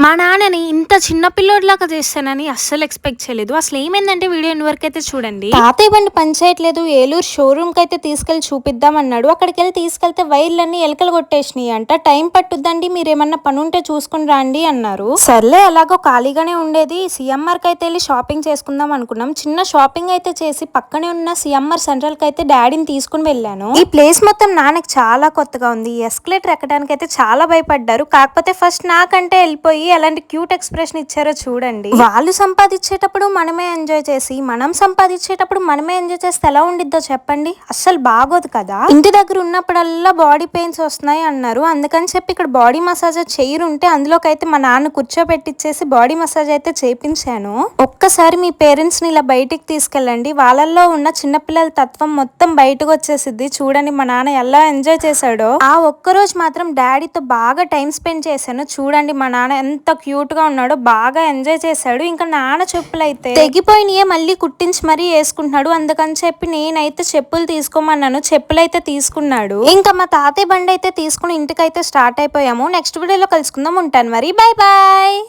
మా నాన్నని ఇంత చిన్న పిల్లోడిలాగా చేస్తానని అస్సలు ఎక్స్పెక్ట్ చేయలేదు. అసలు ఏమైందంటే వీడియో ఎండ్ వరకు అయితే చూడండి. తాతయ్య బండి పనిచేయట్లేదు, ఏలూరు షోరూమ్ కి అయితే తీసుకెళ్లి చూపిద్దాం అన్నాడు. అక్కడికి వెళ్ళి తీసుకెళ్తే వైర్లన్నీ ఎలకలు కొట్టేసినాయి అంట. టైం పట్టుద్దండి, మీరేమన్నా పని ఉంటే చూసుకుని రండి అన్నారు. సర్లే ఎలాగో ఖాళీగానే ఉండేది, సిఎంఆర్ కి అయితే వెళ్ళి షాపింగ్ చేసుకుందాం అనుకున్నాం. చిన్న షాపింగ్ అయితే చేసి పక్కనే ఉన్న సిఎంఆర్ సెంట్రల్ కి అయితే డాడీని తీసుకుని వెళ్ళాను. ఈ ప్లేస్ మొత్తం నాన్నకి చాలా కొత్తగా ఉంది. ఎస్కలేటర్ ఎక్కడానికి అయితే చాలా భయపడ్డారు. కాకపోతే ఫస్ట్ నాకంటే వెళ్ళిపోయి ఎలాంటి క్యూట్ ఎక్స్ప్రెషన్ ఇచ్చారో చూడండి. వాళ్ళు సంపాదించేటప్పుడు మనమే ఎంజాయ్ చేసి, మనం సంపాదించేటప్పుడు మనమే ఎంజాయ్ చేస్తే ఎలా ఉండిద్దో చెప్పండి. అస్సలు బాగోదు కదా. ఇంటి దగ్గర ఉన్నప్పుడల్లా బాడీ పెయిన్స్ వస్తున్నాయి అన్నారు. అందుకని చెప్పి ఇక్కడ బాడీ మసాజ్ చైర్ ఉంటే అందులోకి అయితే మా నాన్న కూర్చోబెట్టిచ్చేసి బాడీ మసాజ్ అయితే చేపించాను. ఒక్కసారి మీ పేరెంట్స్ ని ఇలా బయటికి తీసుకెళ్ళండి, వాళ్ళల్లో ఉన్న చిన్నపిల్లల తత్వం మొత్తం బయటకు వచ్చేసిద్ది. చూడండి మా నాన్న ఎలా ఎంజాయ్ చేశాడో. ఆ ఒక్కరోజు మాత్రం డాడీతో బాగా టైం స్పెండ్ చేశాను. చూడండి మా నాన్న ఎంత క్యూట్ గా ఉన్నాడో, బాగా ఎంజాయ్ చేశాడు. ఇంకా నాన్న చెప్పులు అయితే తెగిపోయినాయే మళ్ళీ కుట్టించి మరీ వేసుకుంటున్నాడు. అందుకని చెప్పి నేనైతే చెప్పులు తీసుకోమన్నాను, చెప్పులు అయితే తీసుకున్నాడు. ఇంకా మా తాతయ్య బండి అయితే తీసుకుని ఇంటికైతే స్టార్ట్ అయిపోయాము. నెక్స్ట్ వీడియోలో కలుసుకుందాం. ఉంటాను మరి, బాయ్ బాయ్.